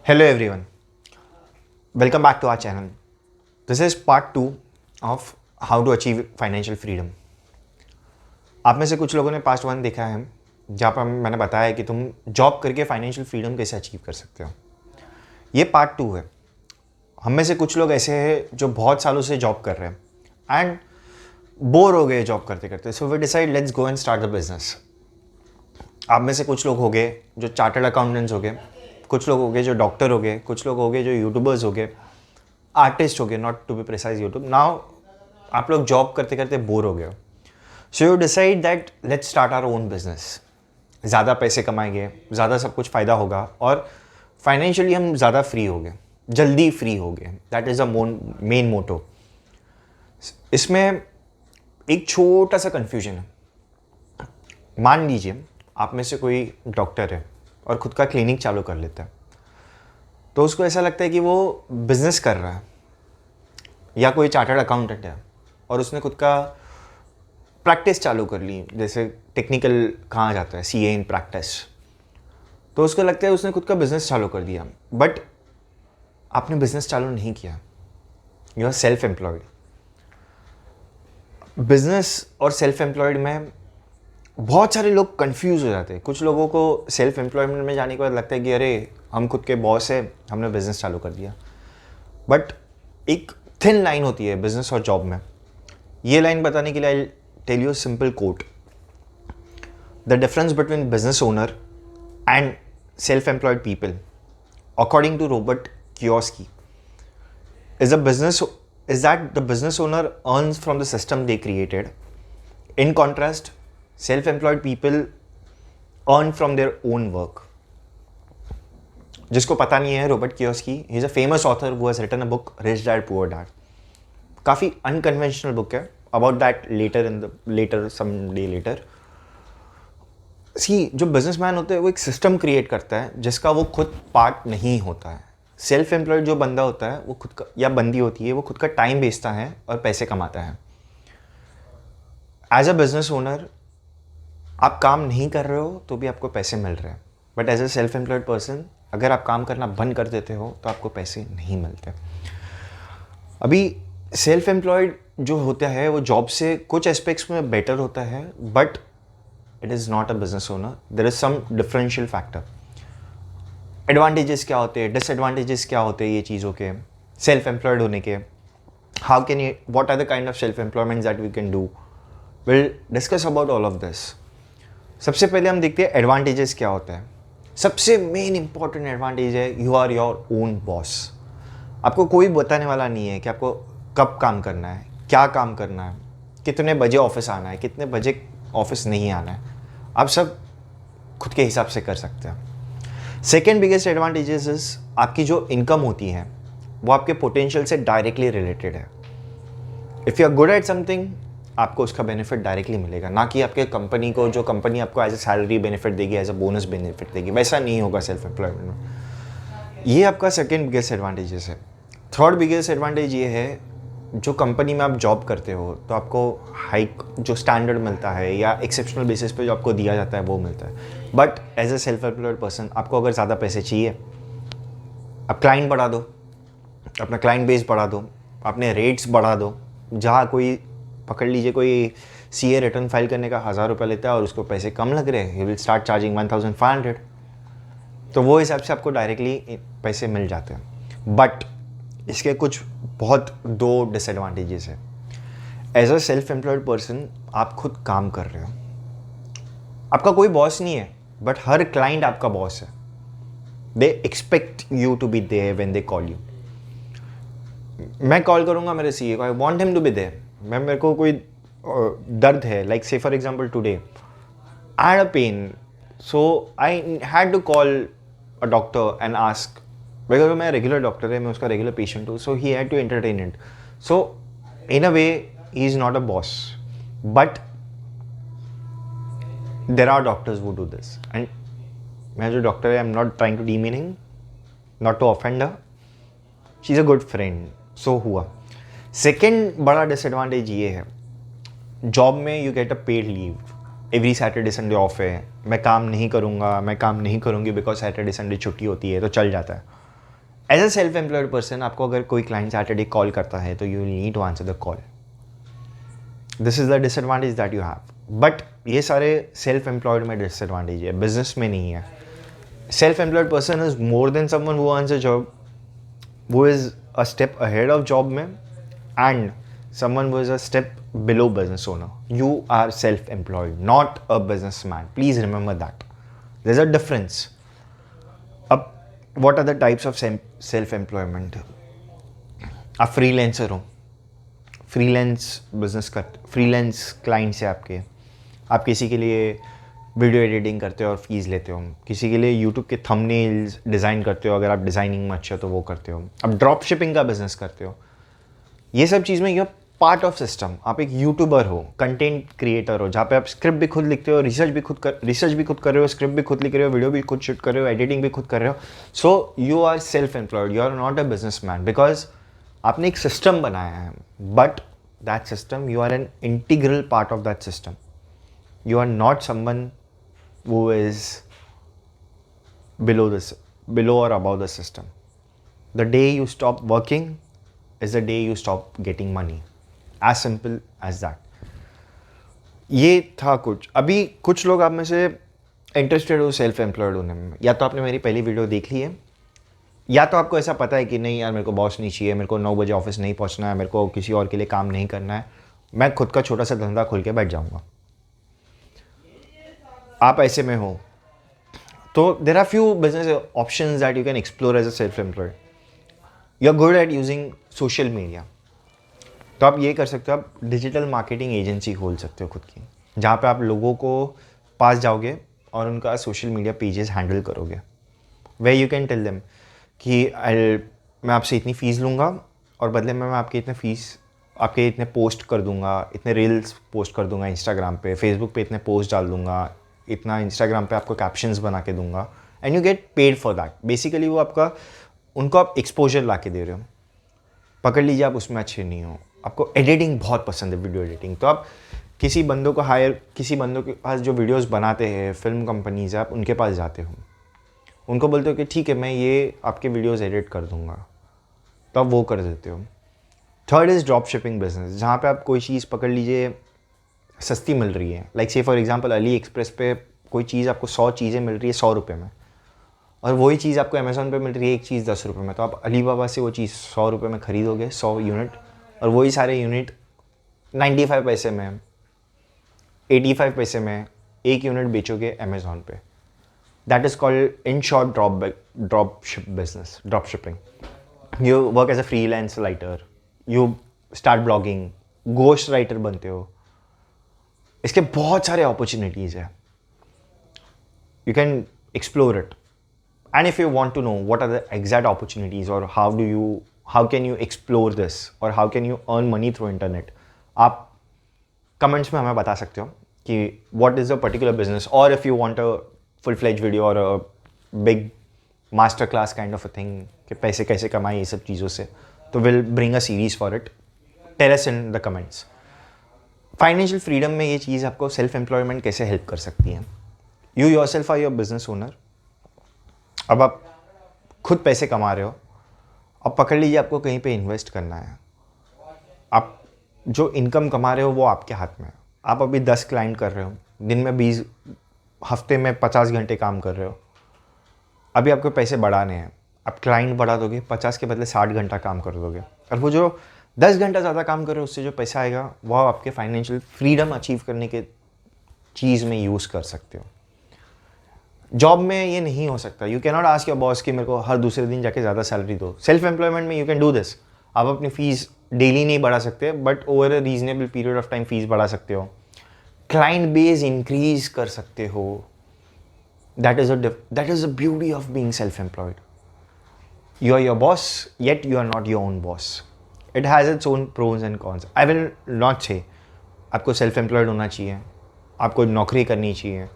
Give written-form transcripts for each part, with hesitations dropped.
Hello everyone, welcome back to our channel. This is part 2 of how to achieve financial freedom. आप में से कुछ लोगों ने पार्ट 1 देखा है जहाँ पर मैंने बताया कि तुम जॉब करके फाइनेंशियल फ्रीडम कैसे अचीव कर सकते हो. ये पार्ट 2 है. हम में से कुछ लोग ऐसे हैं जो बहुत सालों से जॉब कर रहे हैं एंड बोर हो गए जॉब करते करते, so we decide let's go and start the business. आप में से कुछ लोग हो गए जो चार्टर्ड अकाउंटेंट्स हो गए, कुछ लोग हो गए जो डॉक्टर हो गए, कुछ लोग हो गए जो यूट्यूबर्स हो गए, आर्टिस्ट हो गए, not to be precise YouTube. Now आप लोग जॉब करते करते बोर हो गए हो, so you decide that let's start our own business. ज़्यादा पैसे कमाएंगे, ज़्यादा सब कुछ फ़ायदा होगा और फाइनेंशियली हम ज़्यादा फ्री हो गए, जल्दी फ्री हो गए. That is a main motto. इसमें एक छोटा सा कन्फ्यूजन है. मान लीजिए आप में से कोई डॉक्टर है और ख़ुद का क्लिनिक चालू कर लेता है, तो उसको ऐसा लगता है कि वो बिज़नेस कर रहा है. या कोई चार्टर्ड अकाउंटेंट है और उसने खुद का प्रैक्टिस चालू कर ली, जैसे टेक्निकल कहाँ जाता है CA इन प्रैक्टिस, तो उसको लगता है उसने खुद का बिज़नेस चालू कर दिया. बट आपने बिज़नेस चालू नहीं किया, you are self employed. Business और सेल्फ एम्प्लॉयड में बहुत सारे लोग कंफ्यूज हो जाते हैं. कुछ लोगों को सेल्फ एम्प्लॉयमेंट में जाने के बाद लगता है कि अरे हम खुद के बॉस है, हमने बिज़नेस चालू कर दिया. बट एक थिन लाइन होती है बिज़नेस और जॉब में. ये लाइन बताने के लिए I tell you simple quote. The difference between business owner and self employed people according to Robert Kiyosaki is that the business owner earns from the system they created. In contrast, self-employed people earn from their own work. जिसको पता नहीं है, Robert Kiyosaki, he is a famous author who has written a book Rich Dad Poor Dad. काफ़ी unconventional book है. About that later someday later. जो businessman होते हैं वो एक सिस्टम क्रिएट करता है जिसका वो खुद पार्ट नहीं होता है. सेल्फ एम्प्लॉयड जो बंदा होता है वो खुद का, या बंदी होती है, वो खुद का टाइम बेचता है और पैसे कमाता है. एज अ बिजनेस ओनर आप काम नहीं कर रहे हो तो भी आपको पैसे मिल रहे हैं. But as a self employed person अगर आप काम करना बंद कर देते हो तो आपको पैसे नहीं मिलते. अभी सेल्फ एम्प्लॉयड जो होता है वो जॉब से कुछ एस्पेक्ट्स में बेटर होता है, but it is not a business owner. There is some differential factor. Advantages क्या होते हैं, डिसएडवांटेजेस क्या होते हैं ये चीज़ों के, सेल्फ एम्प्लॉयड होने के. How can you, what are the kind of self employment that we can do. Will discuss about all of this. सबसे पहले हम देखते हैं एडवांटेजेस क्या होता है. सबसे मेन इंपॉर्टेंट एडवांटेज है you are your own boss. आपको कोई बताने वाला नहीं है कि आपको कब काम करना है, क्या काम करना है, कितने बजे ऑफिस आना है, कितने बजे ऑफिस नहीं आना है. आप सब खुद के हिसाब से कर सकते हैं. सेकेंड बिगेस्ट एडवांटेजेस इज आपकी जो इनकम होती है वो आपके पोटेंशियल से डायरेक्टली रिलेटेड है. If you are good at something आपको उसका बेनिफिट डायरेक्टली मिलेगा, ना कि आपके कंपनी को, जो कंपनी आपको एज ए सैलरी बेनिफिट देगी, एज अ बोनस बेनिफिट देगी. वैसा नहीं होगा सेल्फ एम्प्लॉयमेंट में. ये आपका सेकेंड बिगेस्ट एडवांटेजेस है. थर्ड बिगेस्ट एडवांटेज ये है, जो कंपनी में आप जॉब करते हो तो आपको हाइक जो स्टैंडर्ड मिलता है या एक्सेप्शनल बेसिस पे जो आपको दिया जाता है वो मिलता है. But as a self employed person आपको अगर ज़्यादा पैसे चाहिए, आप क्लाइंट बढ़ा दो, अपना क्लाइंट बेस बढ़ा दो, अपने रेट्स बढ़ा दो. जहाँ कोई पकड़ लीजिए कोई CA रिटर्न फाइल करने का 1000 रुपये लेता है और उसको पैसे कम लग रहे हैं, ही विल स्टार्ट चार्जिंग 1500. तो वो हिसाब से आपको डायरेक्टली पैसे मिल जाते हैं. बट इसके कुछ बहुत दो डिसएडवांटेजेस है. As a self employed person आप खुद काम कर रहे हो, आपका कोई बॉस नहीं है, बट हर क्लाइंट आपका बॉस है. They expect you to be there when they call you. मैं कॉल करूँगा मेरे CA को, I want him to be there. मेरे को कोई दर्द है, like say for example today I had a pain, so I had to call a doctor and ask, because मैं रेगुलर डॉक्टर है, मैं उसका रेगुलर पेशेंट हूँ, so he had to entertain it. So in a way he is not a boss, but there are doctors who do this. And मैं जो doctor है, I am not trying to demeaning, not to offend her, she is a good friend. So हुआ. Second बड़ा disadvantage ये है, job में you get a paid leave. Every Saturday Sunday off है, मैं काम नहीं करूँगा, मैं काम नहीं करूँगी बिकॉज सैटरडे संडे छुट्टी होती है, तो चल जाता है. As a self employed person आपको अगर कोई क्लाइंट सैटरडे कॉल करता है तो you will need to answer the call. This is the disadvantage that you have. But ये सारे सेल्फ एम्प्लॉयड में डिसएडवांटेज है, बिजनेस में नहीं है. Self employed person is more than someone who earns a job, वो is a step ahead of job में, and someone who is a step below business owner. You are self-employed, not a businessman. Please remember that. There's a difference. अब what are the types of self-employment? आप freelancer हो, freelance business करते, freelance clients है आपके, आप किसी के लिए वीडियो एडिटिंग करते हो और फीस लेते हो, किसी के लिए यूट्यूब के थंबनेल्स डिज़ाइन करते हो, अगर आप डिज़ाइनिंग में अच्छे हो तो वो करते हो, आप ड्रॉप शिपिंग का बिजनेस करते हो. ये सब चीज़ में यू पार्ट ऑफ सिस्टम. आप एक यूट्यूबर हो, कंटेंट क्रिएटर हो, जहाँ पे आप स्क्रिप्ट भी खुद लिखते हो, रिसर्च भी खुद कर रहे हो, स्क्रिप्ट भी खुद लिख रहे हो, वीडियो भी खुद शूट कर रहे हो, एडिटिंग भी खुद कर रहे हो. So you are self employed, you are not a business man, because आपने एक सिस्टम बनाया है. But that system, you are an integral part of that system. You are not someone who is below or above the system. The day you stop working is the day you stop getting money. As simple as that. ये था कुछ. अभी कुछ लोग आप में से interested हो सेल्फ एम्प्लॉयड होने में, या तो आपने मेरी पहली वीडियो देख ली है, या तो आपको ऐसा पता है कि नहीं यार मेरे को बॉस नहीं चाहिए, मेरे को 9 बजे ऑफिस नहीं पहुंचना है, मेरे को किसी और के लिए काम नहीं करना है, मैं खुद का छोटा सा धंधा खोल के बैठ जाऊंगा. आप ऐसे में हो तो there are few business options that you can explore as a self employed. You are good at using social media, तो आप ये कर सकते हो, आप डिजिटल मार्केटिंग एजेंसी खोल सकते हो खुद की, जहाँ पे आप लोगों को पास जाओगे और उनका सोशल मीडिया पेजेस हैंडल करोगे. Way you can tell them कि मैं आपसे इतनी फ़ीस लूँगा और बदले में मैं आपके इतने पोस्ट कर दूंगा, इतने रील्स पोस्ट कर दूंगा इंस्टाग्राम पे, फेसबुक पे इतने पोस्ट डाल दूंगा, इतना इंस्टाग्राम पे आपको कैप्शंस बना के दूंगा, and you get paid for that. Basically वो उनको आप एक्सपोजर ला के दे रहे हो. पकड़ लीजिए आप उसमें अच्छे नहीं हो, आपको एडिटिंग बहुत पसंद है, वीडियो एडिटिंग, तो आप किसी बंदों के पास जो वीडियोस बनाते हैं, फिल्म कंपनीज है, आप उनके पास जाते हो, उनको बोलते हो कि ठीक है मैं ये आपके वीडियोस एडिट कर दूंगा, तो आप वो कर देते हो. Third is drop shipping business, जहाँ पे आप कोई चीज़ पकड़ लीजिए सस्ती मिल रही है, like say for example Ali express पे कोई चीज़ आपको 100 चीज़ें मिल रही है 100 रुपये में, और वही चीज़ आपको अमेज़ॉन पे मिल रही है एक चीज़ 10 रुपये में, तो आप अली बाबा से वो चीज़ 100 रुपये में ख़रीदोगे 100 यूनिट, और वही सारे यूनिट 95 पैसे में, 85 पैसे में एक यूनिट बेचोगे अमेज़ॉन पे. That is called in short drop shipping. You work as a freelance writer, you start blogging, ghost writer बनते हो. इसके बहुत सारे अपॉर्चुनिटीज़ है, you can explore it. And if you want to know what are the exact opportunities और how can you explore this और how can you earn money through internet, आप comments में हमें बता सकते हो कि what is a particular business, और if you want a full fledge video और a big master class kind of a thing कि पैसे कैसे कमाए ये सब चीज़ों से, तो will bring a series for it. Tell us in the comments. Financial freedom में ये चीज़ आपको सेल्फ एम्प्लॉयमेंट कैसे हेल्प कर सकती है. You yourself are your business owner. अब आप खुद पैसे कमा रहे हो, अब पकड़ लीजिए आपको कहीं पे इन्वेस्ट करना है. आप जो इनकम कमा रहे हो वो आपके हाथ में है. आप अभी 10 क्लाइंट कर रहे हो, दिन में 20, हफ्ते में 50 घंटे काम कर रहे हो. अभी आपको पैसे बढ़ाने हैं, आप क्लाइंट बढ़ा दोगे, 50 के बदले 60 घंटा काम कर दोगे, और वो जो 10 घंटा ज़्यादा काम कर रहे हो उससे जो पैसा आएगा वो आपके फाइनेंशियल फ्रीडम अचीव करने के चीज़ में यूज़ कर सकते हो. जॉब में ये नहीं हो सकता. You can not ask your boss कि मेरे को हर दूसरे दिन जाके ज़्यादा सैलरी दो. सेल्फ एम्प्लॉयमेंट में यू कैन डू दिस. आप अपनी फ़ीस डेली नहीं बढ़ा सकते, but over a reasonable period of time fees बढ़ा सकते हो, क्लाइंट बेस इंक्रीज कर सकते हो. That is a beauty of being self employed. You are your boss, yet you are not your own boss. It has its own pros and cons. I will not say आपको self employed होना चाहिए, आपको नौकरी करनी चाहिए,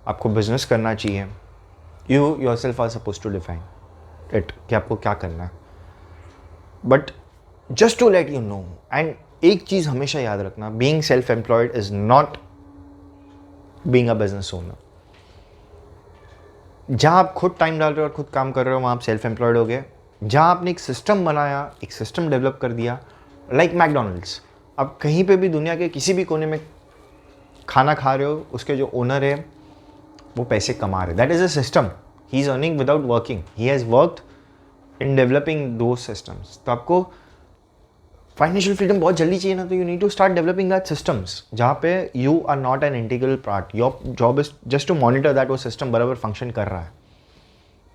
आपको business करना चाहिए. You your self are suppose to define it कि आपको क्या करना है. But just to let you know, and एक चीज़ हमेशा याद रखना, being self employed is not being a business owner. जहाँ आप खुद टाइम डाल रहे हो और खुद काम कर रहे हो वहाँ आप सेल्फ एम्प्लॉयड हो गए. जहाँ आपने एक सिस्टम बनाया, एक सिस्टम डेवलप कर दिया, लाइक मैकडोनल्ड्स। अब कहीं पे भी दुनिया के किसी भी कोने में खाना खा रहे हो, उसके जो ओनर है वो पैसे कमा रहे, that is a system. He is earning without working, he has worked in developing two systems. तो आपको फाइनेंशियल फ्रीडम बहुत जल्दी चाहिए ना, तो you need to start developing that systems जहाँ पे you are not an integral part. Your job is just to monitor that वो सिस्टम बराबर फंक्शन कर रहा है।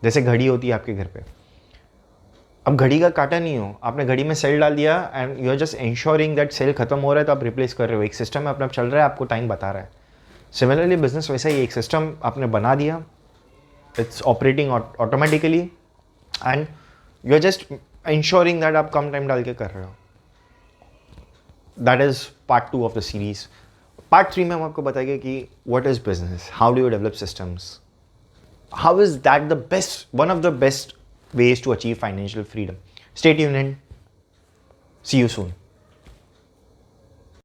जैसे घड़ी होती है आपके घर पे, अब घड़ी का काटा नहीं हो, आपने घड़ी में सेल डाल दिया and you are just ensuring that sale खत्म हो रहा है तो आप रिप्लेस कर रहे हो। एक सिस्टम में अपना चल रहा है, आपको टाइम बता रहा है। सिमिलरली बिजनेस वैसा ही, एक सिस्टम आपने बना दिया, it's operating automatically and you are just ensuring that आप कम टाइम डाल के कर रहे हो। That is part 2 of the series. Part 3 में हम आपको बताएंगे कि what is business, how do you develop systems, how is that the best, one of the best ways to achieve financial freedom. Stay tuned and see you soon.